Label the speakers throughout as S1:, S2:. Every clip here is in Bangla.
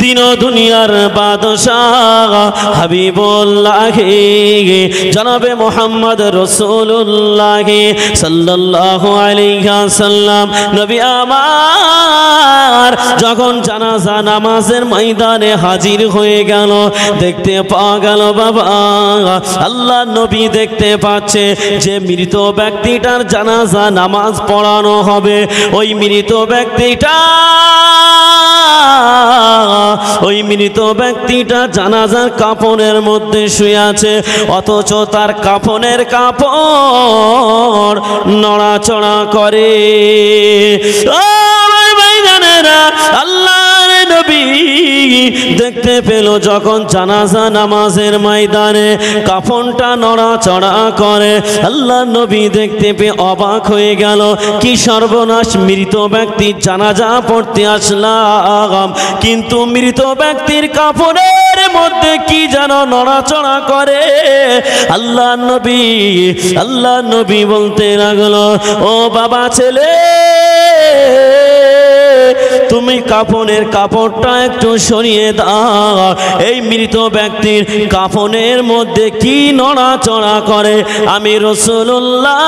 S1: দিন ও দুনিয়ার বাদশাহ হাবিবুল্লাহ জনাবে মুহাম্মদ রাসূলুল্লাহ সাল্লাল্লাহু আলাইহি ওয়াসাল্লাম নবী আমার যখন জানাজা নামাজের ময়দানে হাজির হয়ে গেল, দেখতে পাওয়া গেল বাবা আল্লাহ নবী দেখতে পাচ্ছে যে মৃত ব্যক্তিটার জানাজা নামাজ পড়ানো হবে। ওই মৃত ব্যক্তিটা জানাজার কাফনের মধ্যে শুয়ে আছে, অথচ তার কাফনের কাপড় নড়াচড়া করে। আল্লাহর নবী দেখতে পেল যখন জানাজা নামাজের ময়দানে কাফনটা নড়াচড়া করে, আল্লাহ নবী দেখতে পেয়ে অবাক হয়ে গেল, কি সর্বনাশ, মৃত ব্যক্তির জানাজা পড়তে আসলাম কিন্তু মৃত ব্যক্তির কাফনের মধ্যে কি যেন নড়াচড়া করে। আল্লাহ নবী বলতে লাগলো, ও বাবা ছেলে, তুমি কাফনের কাপড়টা একটু সরিয়ে দাও, এই মৃত ব্যক্তির কাফনের মধ্যে কি নড়াচড়া করে আমি রাসূলুল্লাহ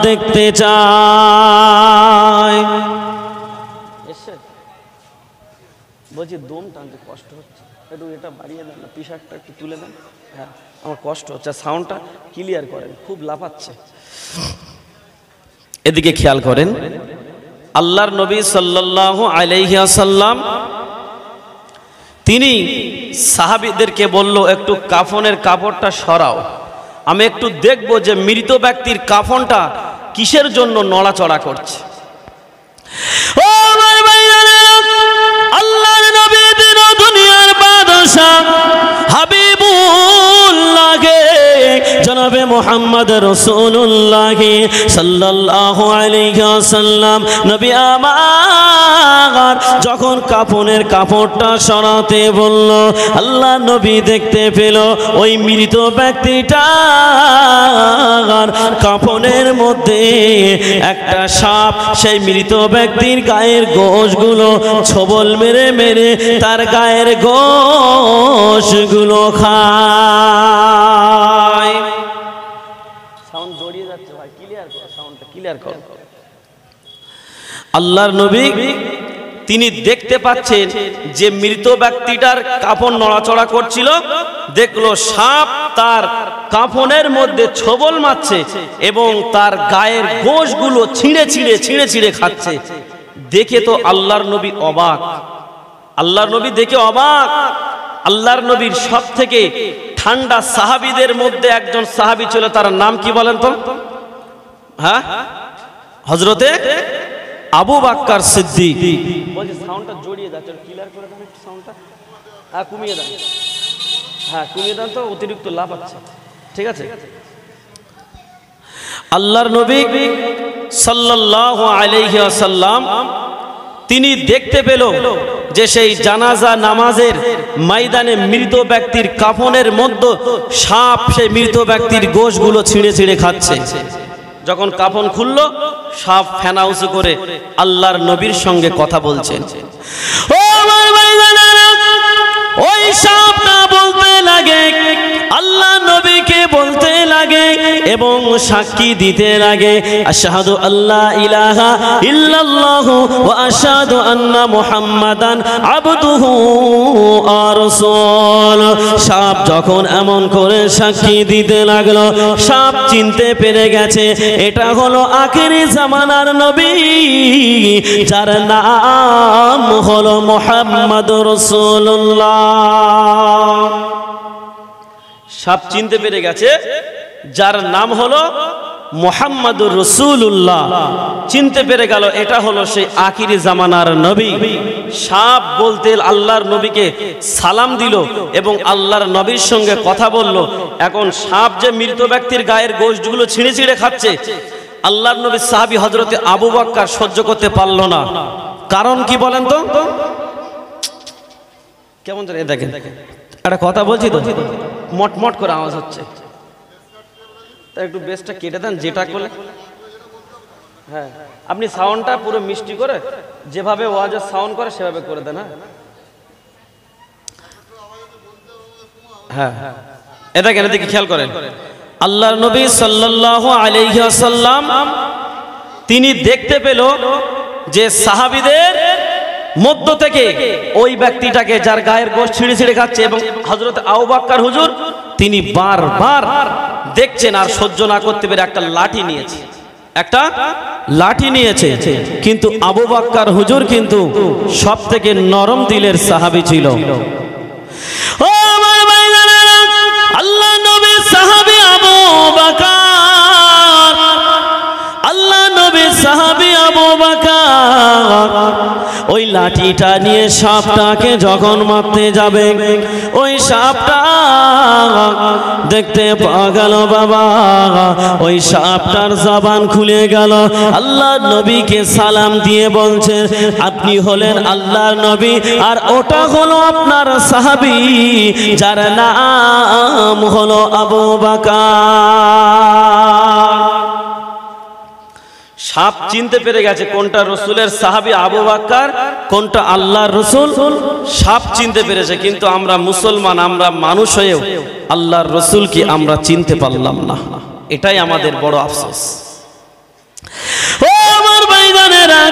S1: দেখতে চাই। বলছি দম টানতে কষ্ট হচ্ছে, একটু এটা বাড়িয়ে দেন না, পিসারটা একটু তুলে দেন। হ্যাঁ আমার কষ্ট হচ্ছে, সাউন্ডটা ক্লিয়ার করেন, খুব লাফাচ্ছে। এদিকে খেয়াল করেন, আল্লাহর নবী সাল্লাল্লাহু আলাইহি ওয়াসাল্লাম তিনি সাহাবীদেরকে বলল, একটু কাফনের কাপড়টা সরাও, আমি একটু দেখব যে মৃত ব্যক্তির কাফনটা কিসের জন্য নড়াচড়া করছে। ও আমার ভাইরা, আল্লাহর নবী দিন ও দুনিয়ার বাদশা হাবিবুল্লাহ জনাবে মুহাম্মদ রাসূলুল্লাহ সাল্লাল্লাহু আলাইহি ওয়াসাল্লাম নবী আমার যখন কাফনের কাপড়টা সরাতে বলল, আল্লাহ নবী দেখতে পেল ওই মৃত ব্যক্তিটা কাফনের মধ্যে একটা সাপ সেই মৃত ব্যক্তির গায়ের গোশগুলো ছোবল মেরে মেরে তার গায়ের গোশগুলো খায়। সাউন্ড জড়িয়ে যাচ্ছে ভাই, ক্লিয়ার করো, সাউন্ডটা ক্লিয়ার করো। আল্লাহর নবী তিনি দেখতে পাচ্ছেন যে মৃত ব্যক্তিটার কাফন নড়াচড়া করছিল, দেখলো সাপ তার কাফনের মধ্যে ছোবল মারছে এবং তার গায়ের গোশগুলো ছিঁড়ে ছিঁড়ে খাচ্ছে। দেখে তো আল্লাহর নবী অবাক, আল্লাহর নবী দেখে অবাক। আল্লাহর নবীর সব থেকে ঠান্ডা সাহাবীদের মধ্যে একজন সাহাবী ছিল, তার নাম কি বলেন তো? হ্যাঁ, হযরতে আবু বকর সিদ্দিক। বলছি সাউন্ডটা জড়িয়ে যাচ্ছে, ক্লিয়ার করে দেন একটু সাউন্ডটা। হ্যাঁ কমিয়ে দেন, হ্যাঁ কমিয়ে দেন তো, অতিরিক্ত লাভ আছে। ঠিক আছে। আল্লাহর নবী সাল্লাল্লাহু আলাইহি ওয়াসাল্লাম তিনি দেখতে পেল যে সেই জানাজা নামাজের ময়দানে মৃত ব্যক্তির কাফনের মধ্যে সাপ সেই মৃত ব্যক্তির গোশগুলো ছিঁড়ে খাচ্ছে। যখন কাফন খুললো, সাপ ফেনা উঁচু করে আল্লাহর নবীর সঙ্গে কথা বলছেন। ও আমার ভাইজানেরা, ওই সাপটা বলতে লাগে, আল্লাহ নবীকে বলতে লাগে এবং সাক্ষী দিতে লাগে, আশহাদু আল্লা ইলাহা ইল্লাল্লাহু ওয়া আশহাদু আন্না মুহাম্মাদান আবদুহু ওয়া রাসূলুহু। সাপ যখন এমন করে সাক্ষী দিতে লাগলো, সাপ চিনতে পেরে গেছে এটা হলো আখিরি জামানার নবী, যার নাম হলো মুহাম্মদুর রাসূলুল্লাহ। সাপ চিনতে পেরে গেছে যার নাম হলো মুহাম্মদুর রাসূলুল্লাহ, চিনতে পেরে গেল এটা হলো সেই আখিরি জামানার নবী। সাপ বলতে আল্লাহর নবীকে সালাম দিল এবং আল্লাহর নবীর সঙ্গে কথা বলল। এখন সাপ যে মৃত ব্যক্তির গায়ের গোশগুলো ছিঁড়ে খাচ্ছে, আল্লাহর নবীর সাহাবী হযরতে আবু বকর সহ্য করতে পারল না। কারণ কি বলেন তো? কেমন জানেন, দেখেন একটা কথা বলছি তো, মটমট করে আওয়াজ হচ্ছে, তাই একটু বেসটা কেটে দেন যেটা করলে। হ্যাঁ আপনি সাউন্ডটা পুরো মিষ্টি করে যেভাবে ওয়াজের সাউন্ড করে সেভাবে করে দেন। হ্যাঁ হ্যাঁ, এটা কেন দেখি খেয়াল করেন। আল্লাহর নবী সাল্লাল্লাহু আলাইহি ওয়াসাল্লাম তিনি দেখতে পেল যে সাহাবীদের মধ্য থেকে ওই ব্যক্তিটাকে যার গায়ের গোশত ছিঁড়ে ছিঁড়ে খাচ্ছে, এবং হযরত আবু বকর হুজুর তিনি বারবার দেখছেন আর সহ্য না করতে পেরে একটা লাঠি নিয়েছে। কিন্তু আবু বকর হুজুর কিন্তু সব থেকে নরম দিলের সাহাবী ছিল। ও আমার ভাইরা, আল্লাহ নবী সাহাবী আবু বকর, আল্লাহ নবী সাহাবী আবু বকর ওই লাঠিটা নিয়ে সাপটাকে যখন মারতে যাবে, ওই সাপটা দেখতে পাওয়া গেল বাবা ওই সাপটার জবান খুলে গেল। আল্লাহ নবীকে সালাম দিয়ে বলছেন, আপনি হলেন আল্লাহর নবী আর ওটা হলো আপনার সাহাবী যার নাম হলো আবু বকর। সাপ চিনতে পেরে গেছে কোনটা রসুলের সাহাবী আবু বকর, কোনটা আল্লাহর রসুল। সাপ চিনতে পেরেছে, কিন্তু আমরা মুসলমান, আমরা মানুষ হয়েও আল্লাহর রসুলকে আমরা চিনতে পারলাম না। এটাই আমাদের বড় আফসোস। ও আমার ভাইজানেরা,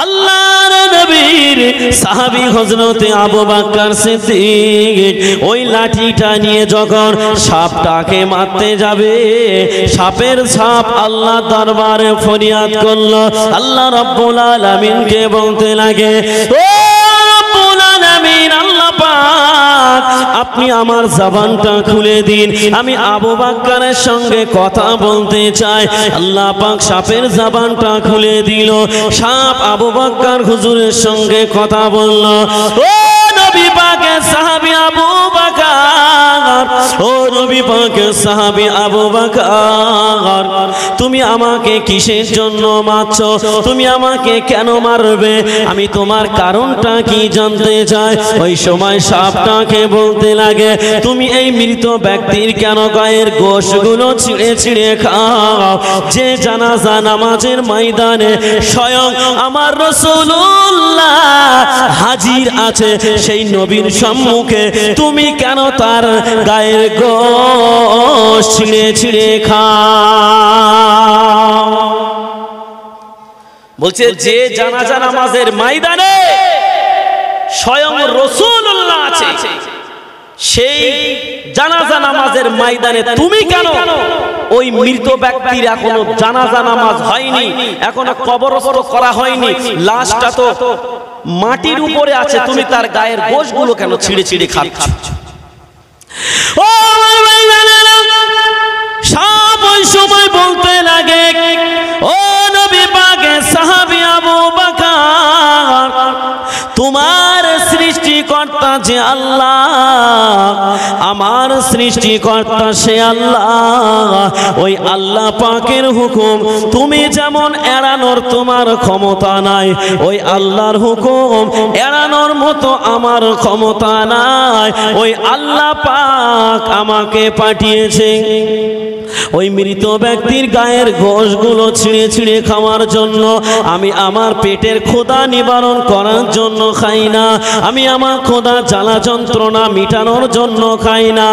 S1: আল্লাহর নবীর সাহাবী হযরতে আবু বকর সিদ্দিক ওই লাঠিটা নিয়ে যখন সাপটাকে মারতে যাবে, সাপের ছাপ আল্লাহ দরবারে ফরিয়াদ করলো। আল্লাহ রাব্বুল আলামিনকে বলতে লাগে, ও রাব্বুল আলামিন, আল্লাহ পাক আপনি আমার জবানটা খুলে দিন, আমি আবু বকরের সঙ্গে কথা বলতে চাই। আল্লাহ পাক সাপের জবানটা খুলে দিল, সাপ আবু বকর হুজুরের সঙ্গে কথা বলল। ও নবী পাকের সাহাবী আবু বকর, ও নবী পাকের সাহাবী আবু বকর, তুমি আমাকে কিসের জন্য মারছো? তুমি আমাকে কেন মারবে? আমি তোমার কারণটা কি জানতে চাই। ওই সময় সাপটাকে বলতে লাগে, তুমি এই মৃত ব্যক্তির কেন গায়ের গোশতগুলো ছিঁড়ে ছিঁড়ে খাও? যে জানাজা নামাজের ময়দানে স্বয়ং আমার রাসূলুল্লাহ হাজির আছে, সেই নবীর সম্মুখে তুমি কেন তার গায়ের গোশত ছিঁড়ে ছিঁড়ে খাও? বলছে যে জানাজা নামাজের ময়দানে স্বয়ং রাসূলুল্লাহ আছে, সেই জানাজা নামাজের ময়দানে তুমি কেন? ওই মৃত ব্যক্তির এখনো জানাজা নামাজ হয়নি, এখনো কবরস্থ করা হয়নি, লাশটা তো মাটির উপরে আছে, তুমি তার গায়ের গোশতগুলো কেন ছিঁড়ে ছিঁড়ে খাচ্ছ? ও আমার ভাইরা, সাপ ওই সময় বলতে লাগে, ও নবী পাকের সাহাবী আবু বকর, তোমার সৃষ্টিকর্তা যে আল্লাহ, আমার সৃষ্টিকর্তা সে আল্লাহ, ওই আল্লাহ পাকের হুকুম তুমি যেমন এড়ানোর তোমার ক্ষমতা নাই, ওই আল্লাহর হুকুম এড়ানোর মতো আমার ক্ষমতা নাই। ওই আল্লাহ পাক আমাকে পাঠিয়েছে ওই মৃত ব্যক্তির গায়ের গোশতগুলো ছিঁড়ে ছিঁড়ে খাওয়ার জন্য। আমি আমার পেটের ক্ষুধা নিবারণ করার জন্য খাই না, আমি আমার ক্ষুধা জ্বালা যন্ত্রণা মিটানোর জন্য খাই না।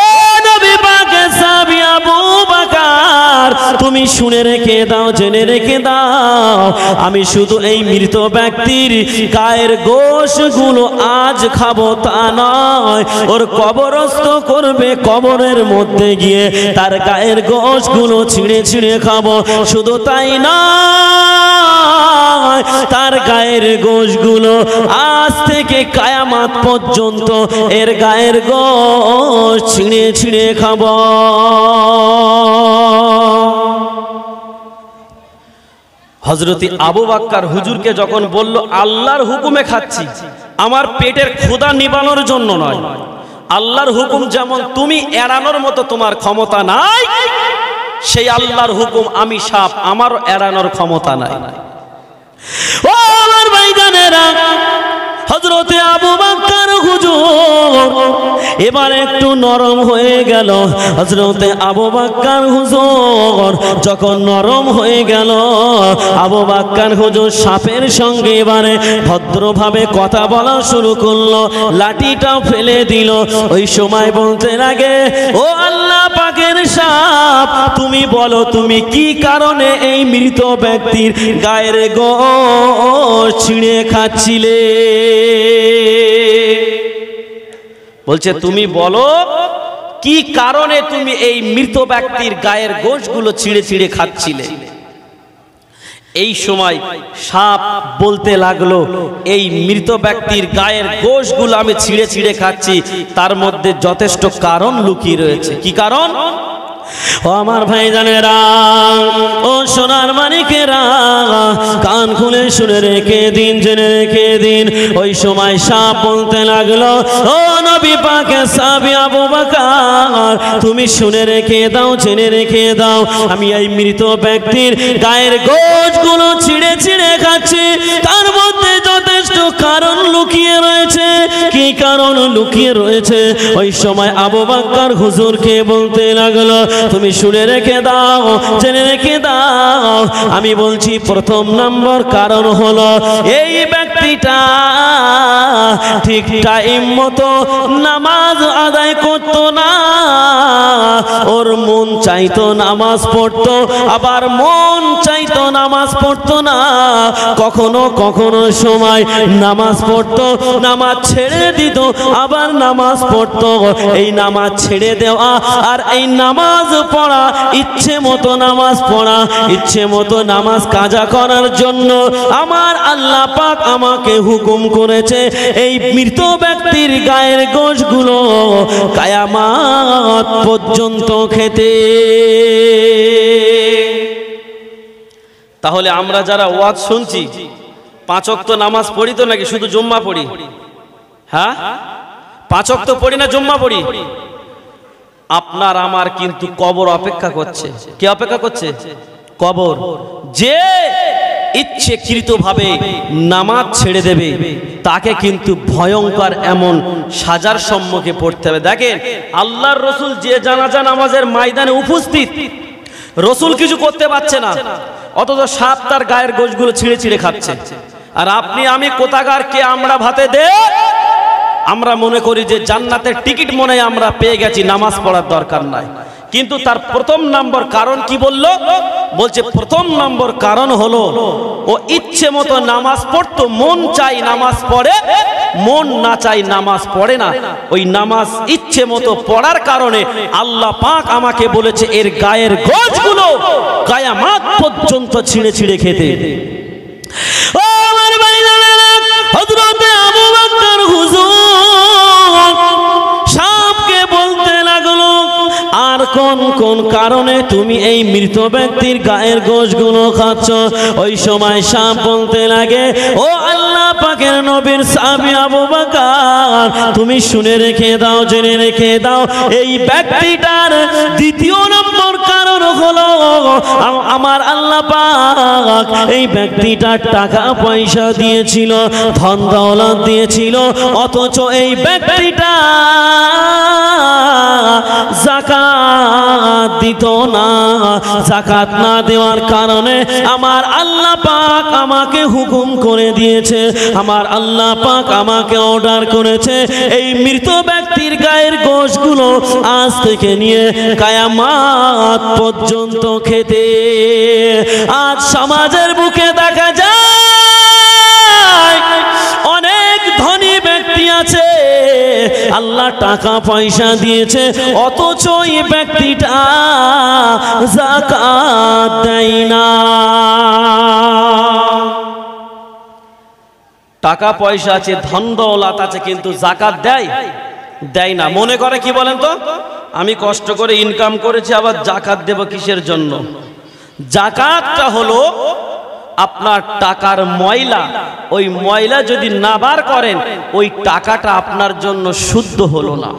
S1: ও নবী পাকের সাহাবী আবু বকর, তুমি শুনে রেখে দাও, জেনে রেখে দাও, আমি শুধু এই মৃত ব্যক্তির গায়ের গোশতগুলো আজ খাবো তা নয়, ওর কবরস্থ করবে, কবরের মধ্যে গিয়ে তার গায়ের গোশতগুলো ছিঁড়ে ছিঁড়ে খাবো। শুধু তাই নয়, তার গায়ের গোশতগুলো আজ থেকে কিয়ামত পর্যন্ত এর গায়ের গোশত ছিঁড়ে ছিঁড়ে খাবো। হযরত আবু বকর হুজুরকে যখন বলল, আল্লাহর হুকুমে খাচ্ছি, আমার পেটের ক্ষুধা নিবানোর জন্য নয়, আল্লাহর হুকুম যেমন তুমি এড়ানোর মতো তোমার ক্ষমতা নাই, সেই আল্লাহর হুকুম আমি সাপ, আমারও এড়ানোর ক্ষমতা নাই। ও আমার ভাইজানেরা, হযরতে আবু বকর হুজুর এবার একটু নরম হয়ে গেল। হযরতে আবু বকর হুজুর যখন নরম হয়ে গেল, আবু বকর হুজুর সাপের সঙ্গে এবারে ভদ্রভাবে কথা বলা শুরু করলো, লাঠিটাও ফেলে দিল। ওই সময় বলতে লাগে, ও আল্লাহ পাকের সাপ, তুমি বলো তুমি কি কারণে এই মৃত ব্যক্তির গায়ের গোশ ছিঁড়ে খাচ্ছিলে? বলছে তুমি বলো কি কারণে তুমি এই মৃত ব্যক্তির গায়ের গোশগুলো ছিঁড়ে ছিঁড়ে খাচ্ছিলে? এই সময় সাপ বলতে লাগলো, এই মৃত ব্যক্তির গায়ের গোশগুলো আমি ছিঁড়ে ছিঁড়ে খাচ্ছি, তার মধ্যে যথেষ্ট কারণ লুকিয়ে রয়েছে। কি কারণ? ও আমার ভাইজানেরা, ও সোনার মানিকেরা, কান খুলে শুনে রেখে দিন, জেনে রেখে দিন। ওই সময় সাপ বলতে লাগলো, ও নবী পাকের সাহাবী আবু বকর, তুমি শুনে রেখে দাও, জেনে রেখে দাও, আমি এই মৃত ব্যক্তির গায়ের গোশগুলো ছিঁড়ে ছিঁড়ে খাচ্ছি, তার মধ্যে যথেষ্ট কারণ লুকিয়ে রয়েছে। কি কারণ লুকিয়ে রয়েছে? ওই সময় আবু বকর হুজুরকে বলতে লাগলো, তুমি শুনে রেখে দাও, জেনে রেখে দাও, আমি বলছি প্রথম নম্বর কারণ হলো এই ব্যক্তিটা ঠিক টাইম মতো নামাজ আদায় করত না। ওর মন চাইতো নামাজ পড়তো, আবার মন চাইতো নামাজ পড়তো না। কখনো কখনো সময় নামাজ পড়তো, নামাজ ছেড়ে দিত, আবার নামাজ পড়তো। এই নামাজ ছেড়ে দেওয়া আর এই নামাজ পড়া, ইচ্ছে মতো নামাজ পড়া, ইচ্ছে মতো নামাজ কাজা করার জন্য আমার আল্লাহ পাক আমাকে হুকুম করেছে এই মৃত ব্যক্তির গায়ের গোশগুলো কিয়ামত পর্যন্ত খেতে। তাহলে আমরা যারা ওয়াজ শুনছি, 5 ওয়াক্ত নামাজ পড়ি তো নাকি শুধু জুম্মা পড়ি? হ্যাঁ, 5 ওয়াক্ত পড়ি না জুম্মা পড়ি? আপনার আমার কিন্তু কবর অপেক্ষা করছে। কে অপেক্ষা করছে? কবর। যে ইচ্ছেকৃতভাবে নামাজ ছেড়ে দেবে তাকে কিন্তু ভয়ঙ্কর এমন সাজার সম্মুখে পড়তে হবে। দেখেন, আল্লাহর রসুল যে জানাজা নামাজের ময়দানে উপস্থিত, রসুল কিছু করতে পারছে না, অথচ সাপ তার গায়ের গোশগুলো ছিঁড়ে ছিঁড়ে খাচ্ছে। আর আপনি আমি কোথাকার কে আমরা ভাতে দে, আমরা মনে করি যে জান্নাতের টিকিট মনে আমরা পেয়ে গেছি, নামাজ পড়ার দরকার নাই। কিন্তু তার প্রথম নম্বর কারণ কি বলল? বলছে প্রথম নম্বর কারণ হলো ও ইচ্ছে মতো নামাজ পড়তো, মন চাই নামাজ পড়ে, মন না চাই নামাজ পড়ে না। ওই নামাজ ইচ্ছে মতো পড়ার কারণে আল্লাহ পাক আমাকে বলেছে এর গায়ের গোশগুলো কিয়ামত পর্যন্ত ছিঁড়ে ছিঁড়ে খেতে। ও আমার ভাইরা, হযরতে আবু বকর হুজুর সাপকে বলতে লাগলো, আর কোন কোন কারণে তুমি এই মৃত ব্যক্তির গায়ের গোশগুলো খাচ্ছ? ওই সময় সাপ বলতে লাগে, ও আল্লাহ পাকের নবীর সাহাবী আবু বকর, তুমি শুনে রেখে দাও, জেনে রেখে দাও, এই ব্যক্তিটার দ্বিতীয় নম্বর কারণ হলো আমার আল্লাহ পাক এই ব্যক্তিটার টাকা পয়সা দিয়েছিল, ধন দৌলত দিয়েছিল, অথচ এই ব্যক্তিটা যাকাত দিত না। যাকাত না দেওয়ার কারণে আমার আল্লাহ পাক আমাকে হুকুম করে দিয়েছে, আমার আল্লাহ পাক আমাকে অর্ডার করেছে এই মৃত ব্যক্তির গায়ের গোশগুলো আজ থেকে নিয়ে কিয়ামত পর্যন্ত খেতে। আজ সমাজের বুকে দেখা যায় অনেক ধনী ব্যক্তি আছে, আল্লাহ টাকা পয়সা দিয়েছে, অথচ এই ব্যক্তিটা যাকাত দেয় না। টাকা পয়সা আছে, ধন দৌলত আছে, কিন্তু যাকাত দেয় না। মনে করে কি বলেন তো, আমি কষ্ট করে ইনকাম করেছি, আবার যাকাত দেব কিসের জন্য? যাকাতটা হলো আপনার টাকার ময়লা, ওই ময়লা যদি না বার করেন ওই টাকাটা আপনার জন্য শুদ্ধ হলো না।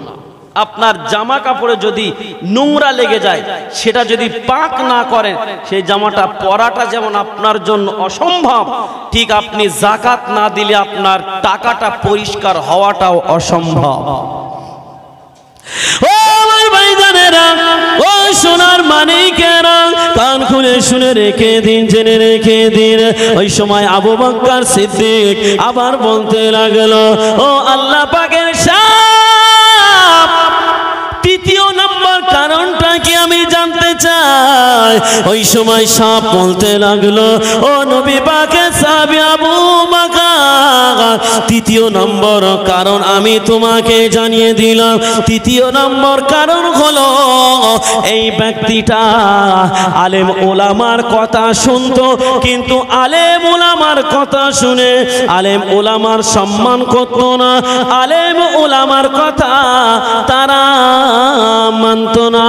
S1: আপনার জামা কাপড়ে যদি নোংরা লেগে যায়, সেটা যদি পাক না করেন, সেই জামাটা পরাটা যেমন আপনার জন্য অসম্ভব, ঠিক আপনি যাকাত না দিলে আপনার টাকাটা পরিষ্কার হওয়াটাও অসম্ভব। ও আমার ভাইজানেরা, ও সোনার মানিকেরা, কান খুলে শুনে রেখে দিন, জেনে রেখে দিন। ওই সময় আবু বকর সিদ্দিক আবার বলতে লাগলো, ও আল্লাহ পাকের সাপ, তৃতীয় নম্বর কারণটা কি আমি জানতে চাই। ওই সময় সাপ বলতে লাগলো, ও নবী পাকের সাহাবী আবু বকর, তৃতীয় নম্বর কারণ আমি তোমাকে জানিয়ে দিলাম। তৃতীয় নম্বর কারণ হলো, এই ব্যক্তিটা আলেম ওলামার কথা শুনতো, কিন্তু আলেম ওলামার কথা শুনে আলেম ওলামার সম্মান করত না, আলেম ওলামার কথা তারা মানত না।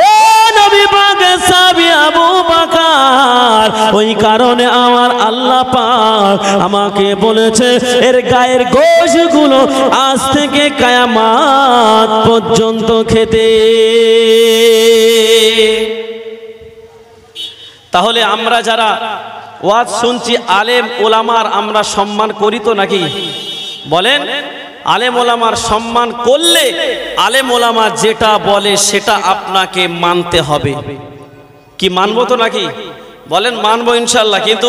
S1: ও নবী পাকের সাহাবী আবু বকর, ওই কারণে আমার আল্লাহ পাক আমাকে বলেছে এর গায়ের গোশগুলো আজ থেকে কিয়ামত পর্যন্ত খেতে। তাহলে আমরা যারা ওয়াজ শুনছি, আলেম ওলামার আমরা সম্মান করি তো নাকি? বলেন, আলেম ওলামার সম্মান করলে আলেম ওলামা যেটা বলে সেটা আপনাকে মানতে হবে। কি মানবো তো নাকি? বলেন মানবো ইনশাল্লাহ। কিন্তু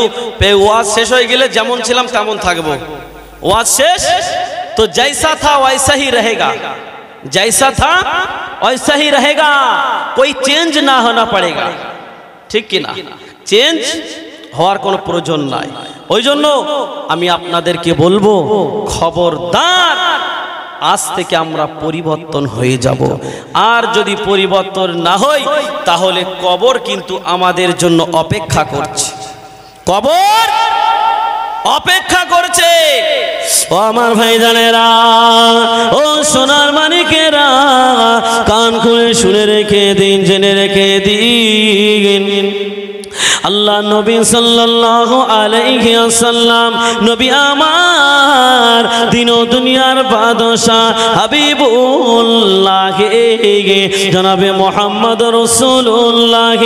S1: ওয়াজ শেষ হয়ে গেলে যেমন ছিলাম তেমন থাকবো। ওয়াজ শেষ তো জৈসা থা वैसा ही रहेगा, जैसा था वैसा ही रहेगा, कोई चेंज ना होना पड़ेगा। ঠিক কি না? চেঞ্জ হওয়ার কোনো প্রয়োজন নাই। ওই জন্য আমি আপনাদেরকে বলবো, খবরদার, আজ থেকে আমরা পরিবর্তন হয়ে যাব। আর যদি পরিবর্তন না হই, তাহলে কবর কিন্তু আমাদের জন্য অপেক্ষা করছে। কবর অপেক্ষা করছে। ও আমার ভাইজানেরা, ও সোনার মানিকেরা, কান খুলে শুনে রেখে দিন, জেনে রেখে দিন। আল্লাহ নবী সাল্লাল্লাহু আলাইহি ওয়াসাল্লাম, নবী আমার দিন ও দুনিয়ার বাদশা হাবিবুল্লাহ জনাবে মুহাম্মদ রাসূলুল্লাহ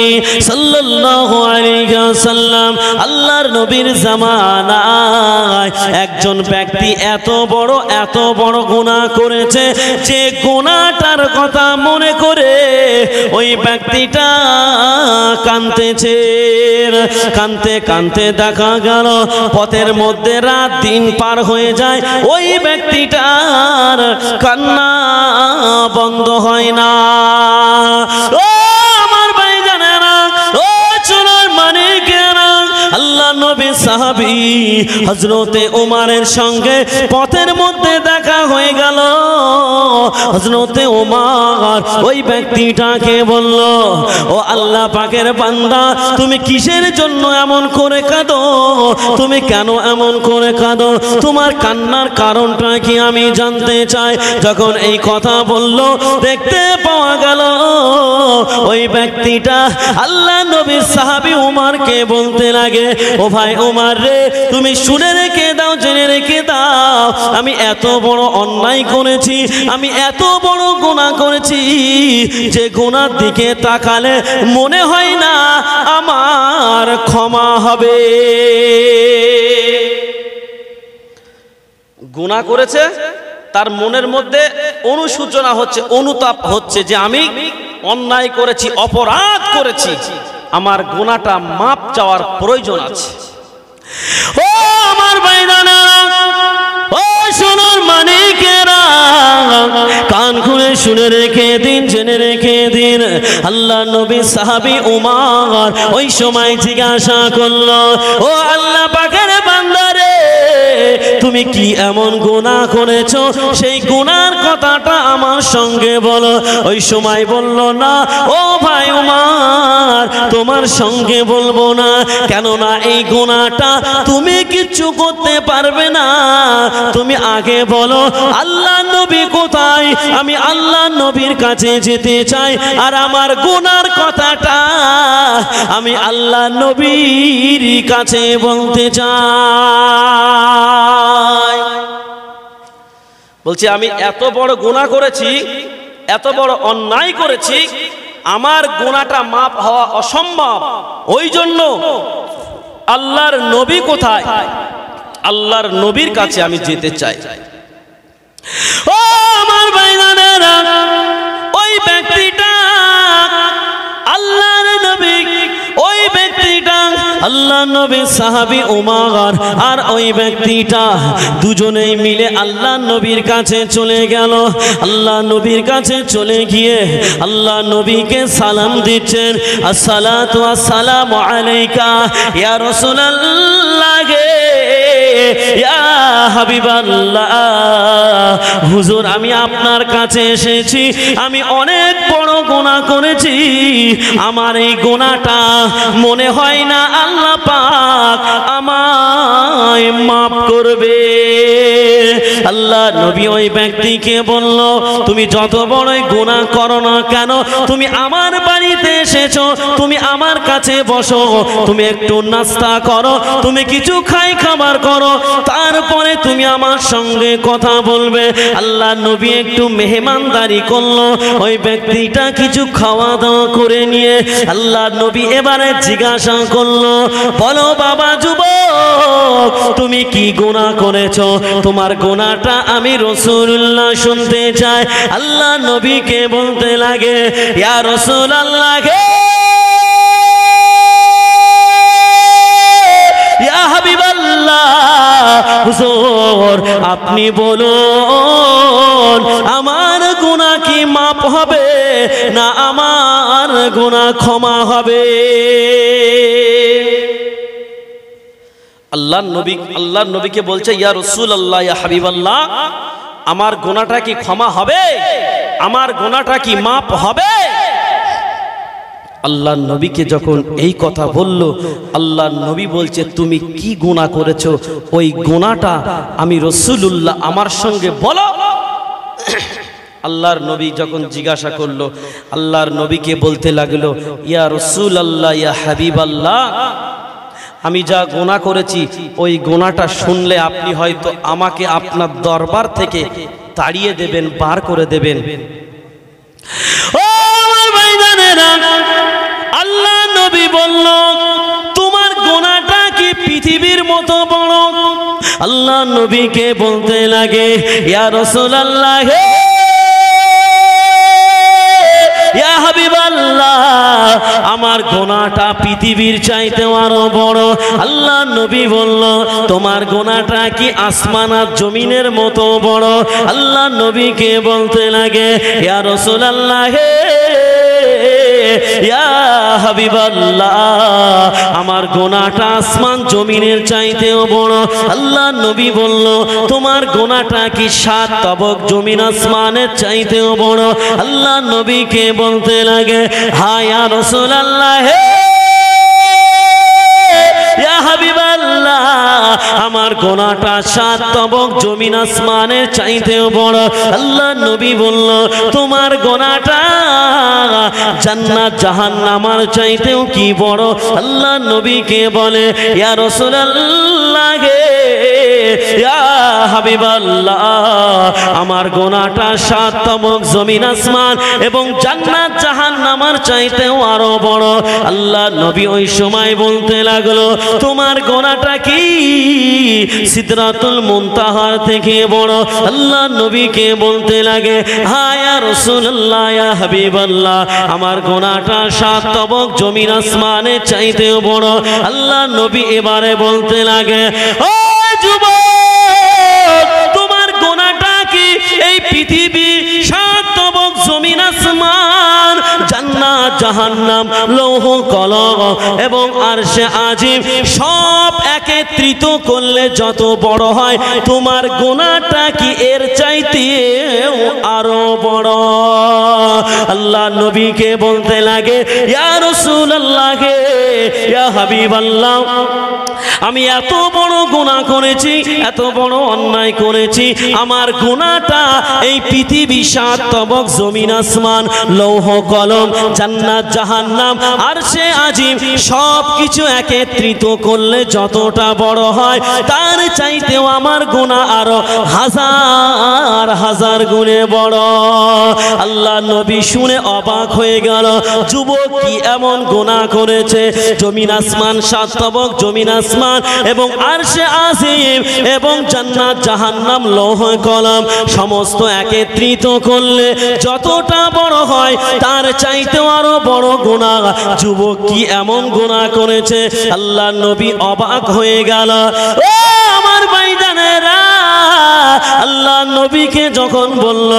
S1: সাল্লাল্লাহু আলাইহি ওয়াসাল্লাম, আল্লাহর নবীর জামানায় একজন ব্যক্তি এত বড় গুনাহ করেছে, যে গুনাহটার কথা মনে করে ওই ব্যক্তিটা কাঁদতেছে। কানতে কানতে দেখা গেল পথের মধ্যে রাত দিন পার হয়ে যায়, ওই ব্যক্তিটার কান্না বন্ধ হয় না। ও আমার ভাইজানেরা, ও সোনার মানিকেরা, আল্লাহ নবী সাহাবী হযরতে ওমরের সঙ্গে পথের মধ্যে দেখা হয়ে গেল। হযরতে ওমর ওই ব্যক্তিটাকে বলল, ও আল্লাহ পাকের বান্দা, তুমি কিসের জন্য এমন করে কাঁদো? তুমি কেন এমন করে কাঁদো? তোমার কান্নার কারণটা কি আমি জানতে চাই। যখন এই কথা বলল, দেখতে পাওয়া গেল ওই ব্যক্তিটা আল্লাহ নবীর সাহাবী ওমরকে বলতে লাগে, ও ভাই ওমর রে, তুমি শুনে রেখে দাও, জেনে রেখে দাও, আমি এত বড় অন্যায় করেছি, আমি এত বড় গুনাহ করেছি, যে গুনার দিকে তাকালে মনে হয় না আমার ক্ষমা হবে। গুনাহ করেছে, তার মনের মধ্যে অনুশোচনা হচ্ছে, অনুতাপ হচ্ছে যে আমি অন্যায় করেছি, অপরাধ করেছি, আমার গুনাহটা মাপ চাওয়ার প্রয়োজন আছে। ও আমার ভাইজানেরা, ও সোনার মানিকেরা, কান খুলে শুনে রেখে দিন, জেনে রেখে দিন। আল্লাহ নবী সাহাবী ওমর ওই সময় জিজ্ঞাসা করলো, ও আল্লাহ পাকের বান্দা রে, তুমি কি এমন গুনাহ করেছো? সেই গুনার কথাটা আমার সঙ্গে বলো। ওই সময় বলল, না ও ভাই ওমর, তোমার সঙ্গে বলবো না, কেননা এই গুনাহটা তুমি কিচ্ছু করতে পারবে না। তুমি আগে বলো আল্লাহ নবী কোথায়, আমি আল্লাহ নবীর কাছে যেতে চাই, আর আমার গুনার কথাটা আমি আল্লাহ নবীর কাছে বলতে চাই। বলছে আমি এত বড় গুনাহ করেছি, এত বড় অন্যায় করেছি, আমার গুনাহটা মাপ হওয়া অসম্ভব। ওই জন্য আল্লাহর নবী কোথায়, আল্লাহর নবীর কাছে আমি যেতে চাই। ও আমার ভাইজানেরা, ওই ব্যক্তিটা আল্লাহর নবী, ওই ব্যক্তিটা আল্লাহর নবী সাহাবী উমার, আর ওই ব্যক্তিটা দুজনেই মিলে আল্লাহর নবীর কাছে চলে গেল। আল্লাহর নবীর কাছে চলে গিয়ে আল্লাহ নবীকে সালাম দিচ্ছেন, আসসালাতু আসসালামু আলাইকা ইয়া রাসূলুল্লাহ, ইয়া হাবিবাল্লাহ। হুজুর আমি আপনার কাছে এসেছি, আমি অনেক বড় গুনাহ করেছি, আমার এই গুনাহটা মনে হয় না আল্লাহ পাক আমায় মাফ করবে। আল্লাহ নবী ওই ব্যক্তিকে বলল, তুমি যত বড়ই গুনাহ করো না কেন, তুমি আমার বাড়িতে এসেছো, তুমি আমার কাছে বসো, তুমি একটু নাস্তা করো, তুমি কিছু খাবার করো, তারপরে তুমি আমার সঙ্গে কথা বলবে। আল্লাহ নবী একটু মেহমানদারি করলো, ওই ব্যক্তিটা কিছু খাওয়া দাওয়া করে নিয়ে আল্লাহ নবী এবারে জিজ্ঞাসা করলো, বলো বাবা যুবক, তুমি কি গুনাহ করেছো, তোমার গুনাহটা আমি রাসূলুল্লাহ শুনতে চাই। আল্লাহ নবীকে বলতে লাগে, ইয়া রাসূলুল্লাহ, ইয়া হাবিবাল্লাহ, হুজুর আপনি বলুন আমার গুনাহ কি মাপ হবে না আমার গুনাহ ক্ষমা হবে? আল্লাহর নবীকে বলছে, ইয়া রাসূলুল্লাহ, ইয়া হাবিবাল্লাহ, আমার গুনাহটা কি ক্ষমা হবে, আমার গুনাহটা কি মাপ হবে? আল্লাহর নবীকে যখন এই কথা বলল, আল্লাহর নবী বলছে, তুমি কি গুনাহ করেছো, ওই গুনাহটা আমি রাসূলুল্লাহ আমার সঙ্গে বলো। আল্লাহর নবী যখন জিজ্ঞাসা করলো, আল্লাহর নবীকে বলতে লাগলো, ইয়া রাসূলুল্লাহ, ইয়া হাবিবাল্লাহ, আমি যা গুনাহ করেছি ওই গুনাহটা শুনলে আপনি হয়তো আমাকে আপনার দরবার থেকে তাড়িয়ে দেবেন, বার করে দেবেন। ও আমার ভাইজানেরা, আল্লাহ নবী বলল, তোমার গুনাহটা কি পৃথিবীর মতো বড়? আল্লাহ নবীকে বলতে লাগে, ইয়া রাসূলুল্লাহ, ইয়া হাবিবাল্লাহ, আমার গুনাহটা পৃথিবীর চাইতে আরো বড়। আল্লাহ নবী বলল, তোমার গুনাহটা কি আসমান আর জমিনের মতো বড়? আল্লাহ নবীকে বলতে লাগে, ইয়া রাসূলুল্লাহ, ইয়া হাবিবাল্লাহ, আমার গুনাহটা আসমান জমিনের চাইতেও বড়। আল্লাহ নবী বলল, তোমার গুনাহটা কি 7 তবক জমিন আসমানের চাইতেও বড়? আল্লাহ নবীকে বলতে লাগে, হ্যাঁ ইয়া রাসূলুল্লাহ, ইয়া হাবিবাল্লাহ, আমার গুনাহটা 7 তবক জমিন আসমানের চাইতেও বড়। আল্লাহ নবী বলল, তোমার গুনাহটা জান্নাত জাহান্নামের চাইতেও কি বড়? আল্লাহ নবীকে বলে, ইয়া রাসূলুল্লাহ, ইয়া হাবিবাল্লাহ, আমার গুনাহটা 7 তবক জমিন আসমান এবং জান্নাত জাহান্নামের চাইতেও আরো বড়। আল্লাহ নবী ওই সময় বলতে লাগলো, তোমার গুনাহটা কি সিদরাতুল মুনতাহার থেকে বড়? আল্লাহ নবীকে বলতে লাগে, হ্যাঁ ইয়া রাসূলুল্লাহ, ইয়া হাবিবাল্লাহ, আমার গুনাহটা 7 তবক জমিন আসমানের চাইতেও বড়। আল্লাহ নবী এবারে বলতে লাগে, ও যুবক, তোমার গুনাহটা কি এই পৃথিবী 7 তবক জমিন আসমান জান্নাত জাহান্নাম লৌহ কলম এবং আরশে আজিম সব একত্রিত করলে যত বড় হয়, তোমার গুনাহটা কি এর চাইতে আরো বড়? আল্লাহ নবীকে বলতে লাগে, ইয়া রাসূলুল্লাহ, ইয়া হাবিবাল্লাহ, আমি এত বড় গুনাহ করেছি, এত বড় অন্যায় করেছি, আমার গুনাহটা এই পৃথিবী, সাত তবক, জমিন আসমান, লৌহ কলম, জান্নাত জাহান্নাম, আরশে আজিম সব কিছু একত্রিত করলে যতটা বড় হয় তার চাইতেও আমার গুনাহ আরো হাজার হাজার গুণে বড়। আল্লাহ নবী শুনে অবাক হয়ে গেল, যুবক কি এমন গুনাহ করেছে? জমিন আসমান, সাত তবক, জমিন আসমান এবং আরশে আজিম এবং জান্নাত জাহান্নাম, লৌহ কলম সমস্ত একত্রিত করলে যতটা বড় হয় তার চাইতেও আরো বড় গুনাহ। যুবক কি এমন গুনাহ করেছে? আল্লাহ নবী অবাক হয়ে গেল। ও আমার ভাইজানেরা, আল্লাহ নবীকে যখন বলল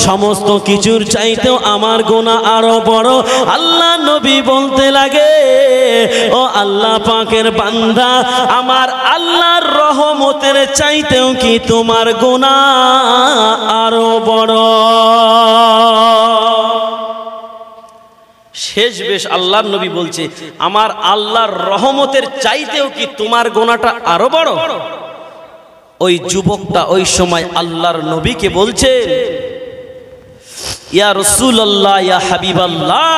S1: সমস্ত কিছুর চাইতেও আমার গুনাহ আরো বড়, আল্লাহ নবী বলতে লাগে, ও আল্লাহ পাকের বান্দা, আমার আল্লাহর রহমতের চাইতেও কি তোমার গুনাহ আরো বড়? শেষ বেশ আল্লাহর নবী বলছে, আমার আল্লাহর রহমতের চাইতেও কি তোমার গুনাহটা আরো বড়? ওই যুবকটা ওই সময় আল্লাহর নবীকে বলছে, ইয়া রাসূলুল্লাহ, ইয়া হাবিবাল্লাহ,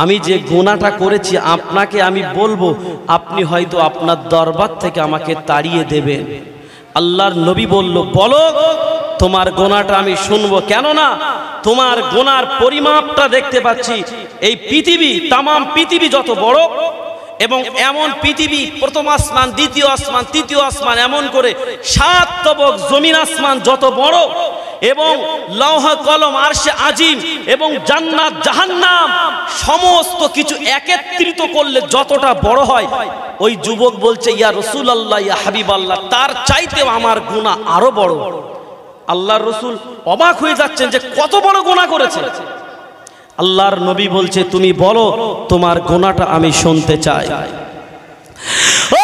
S1: আমি যে গুনাহটা করেছি আপনাকে আমি বলবো, আপনি হয়তো আপনার দরবার থেকে আমাকে তাড়িয়ে দেবেন। আল্লাহর নবী বলল, বলো, তোমার গুনাহটা আমি শুনবো। কেননা তোমার গুনার পরিমাপটা দেখতে পাচ্ছি, এই পৃথিবী, তাম পৃথিবী যত বড়, এবং এমন পৃথিবী, প্রথম আসমান, দ্বিতীয় আসমান, তৃতীয় আসমান, এমন করে সাত তবক জমিন আসমান যত বড়, এবং লৌহ কলম, আরশে আজিম এবং জান্নাত জাহান্নাম সমস্ত কিছু একত্রিত করলে যতটা বড় হয়, ওই যুবক বলছে, ইয়া রাসূলুল্লাহ, ইয়া হাবিবাল্লাহ, তার চাইতেও আমার গুনাহ আরো বড়। আল্লাহর রাসূল অবাক হয়ে যাচ্ছেন যে কত বড় গুনাহ করেছে। আল্লাহর নবী বলছে, তুমি বলো, তোমার গুনাহটা আমি শুনতে চাই। ও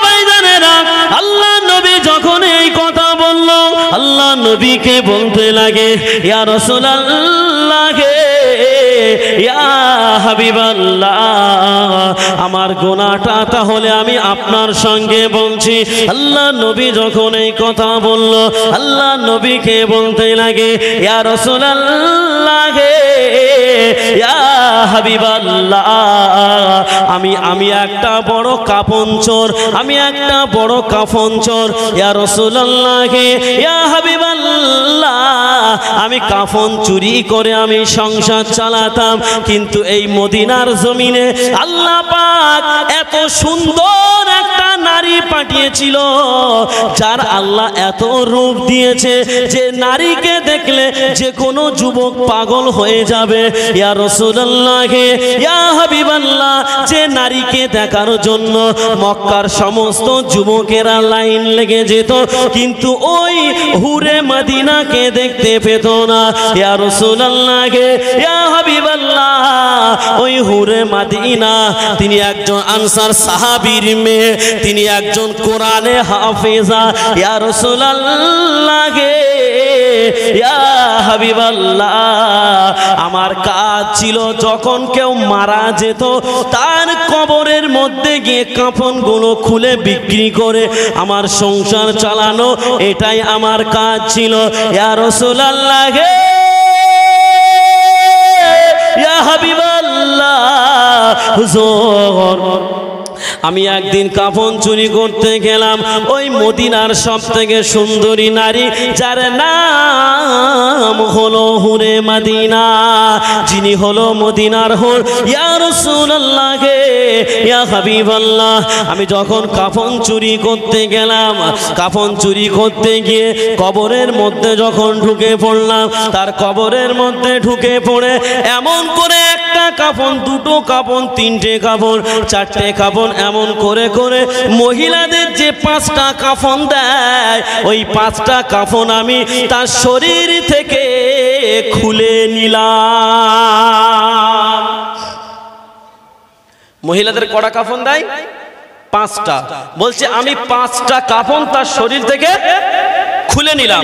S1: ভাইজানেরা, আল্লাহ নবী যখন এই কথা বলল, আল্লাহ নবীকে বলতে লাগে, ইয়া রাসূলুল্লাহ, ইয়া হাবিবাল্লাহ, আমার গুনাহটা তাহলে আমি আপনার সঙ্গে বলছি। আল্লাহ নবী যখন এই কথা বলল, আল্লাহ নবীকে বলতে লাগে, ইয়া রাসূলুল্লাহ, ইয়া হাবিবাল্লাহ, আমি একটা বড় কাফন চোর, আমি একটা বড় কাফন চোর। ইয়া রাসূলুল্লাহ, ইয়া হাবিবাল্লাহ, আমি কাফন চুরি করে আমি সংসার চালাতাম, কিন্তু এই মদিনার জমিনে আল্লাহ পাক এত সুন্দর একটা নারী পাঠিয়েছিল, যার আল্লাহ এত রূপ দিয়েছে যে নারীকে দেখলে যে কোনো যুবক পাগল হয়ে যাবে। ইয়া রাসূলুল্লাহ, ইয়া হাবিবাল্লাহ, যে নারীকে দেখার জন্য মক্কার সমস্ত যুবকেরা লাইন লেগে যেত, কিন্তু ওই হুরে মদিনাকে দেখতে পেত না। ইয়া রাসূলুল্লাহ, ইয়া হাবিবাল্লাহ, ওই হুরে মদিনা, তিনি একজন আনসার সাহাবীর মেয়ে, তিনি একজন কোরআনে হাফেজা। ইয়া রাসূলুল্লাহ, ইয়া হাবিবাল্লাহ, আমার কাজ ছিল যখন কেউ মারা যেত তার কবরের মধ্যে গিয়ে কাফনগুলো খুলে বিক্রি করে আমার সংসার চালানো, এটাই আমার কাজ ছিল। ইয়া রাসূলুল্লাহ, ইয়া হাবিবাল্লাহ, হুজুর, আমি একদিন কাফন চুরি করতে গেলাম, ওই মদিনার সব থেকে সুন্দরী নারী, যার নাম হলো হুরে মদিনা, যিনি হলো মদিনার হুর। ইয়া রাসূলুল্লাহ, ইয়া হাবিবাল্লাহ, আমি যখন কাফন চুরি করতে গেলাম, কাফন চুরি করতে গিয়ে কবরের মধ্যে যখন ঢুকে পড়লাম, তার কবরের মধ্যে ঢুকে পড়ে এমন করে একটা কাফন, দুটো কাফন, তিনটে কাফন, চারটে কাফন, এমন করে করে মহিলাদের যে 5টা কাফন দেয়, ওই 5টা কাফন আমি তার শরীর থেকে খুলে নিলাম। মহিলাদের কটা কাফন দেয়? 5টা। বলছে আমি 5টা কাফন তার শরীর থেকে খুলে নিলাম।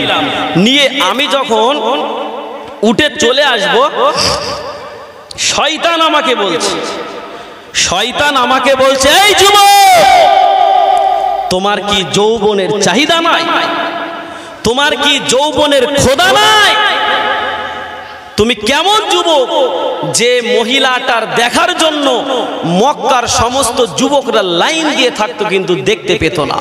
S1: নিয়ে আমি যখন উঠে চলে আসব, শয়তান আমাকে বলছে, শয়তান আমাকে বলছে, এই যুবক, তোমার কি যৌবনের চাহিদা নাই? তোমার কি যৌবনের খোদা নাই? তুমি কেমন যুবক যে মহিলাটার দেখার জন্য মক্কার সমস্ত যুবকরা লাইন দিয়ে থাকতো কিন্তু দেখতে পেত না।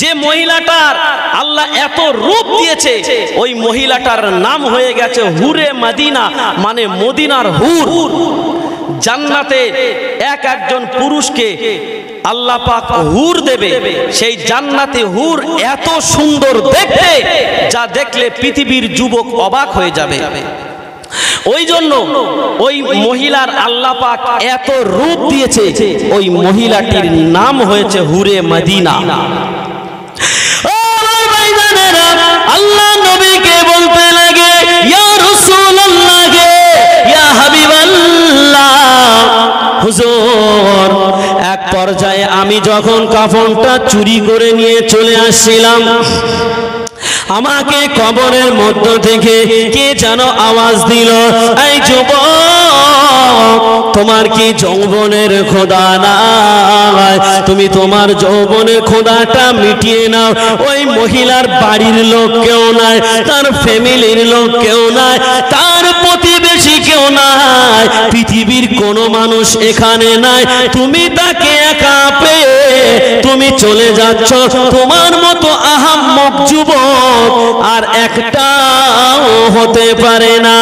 S1: যে মহিলাটার আল্লাহ এত রূপ দিয়েছে, ওই মহিলাটার নাম হয়ে গেছে হুরে মদিনা, মানে মদিনার হুর। জান্নাতে একজন পুরুষকে আল্লাহ পাক হুর দেবে, সেই জান্নাতে হুর এত সুন্দর দেখতে, যা দেখলে পৃথিবীর যুবক অবাক হয়ে যাবে। ওই জন্য ওই মহিলার আল্লাহ পাক এত রূপ দিয়েছে, ওই মহিলাটির নাম হয়েছে হুরে মদিনা। আল্লাহ নবীকে বলতে লাগে, ইয়া রাসূলুল্লাহ, ইয়া হাবিবাল্লাহ, হুজুর, এক পর্যায়ে আমি যখন কাফনটা চুরি করে নিয়ে চলে আসছিলাম, আমাকে কবরের মধ্য থেকে কে যেন আওয়াজ দিল, এই যুবক, তোমার কি যৌবনের খোদা নাই? তুমি তোমার যৌবনের খোদাটা মিটিয়ে নাও। ওই মহিলার বাড়ির লোক কেউ নাই, তার ফ্যামিলির লোক কেউ নাই, তার প্রতিবেশী কেউ নাই, পৃথিবীর কোনো মানুষ এখানে নাই। তুমি তাকে একা পেয়ে তুমি চলে যাচ্ছ। তোমার মতো আহাম্মক যুবক আর একটাও হতে পারে না।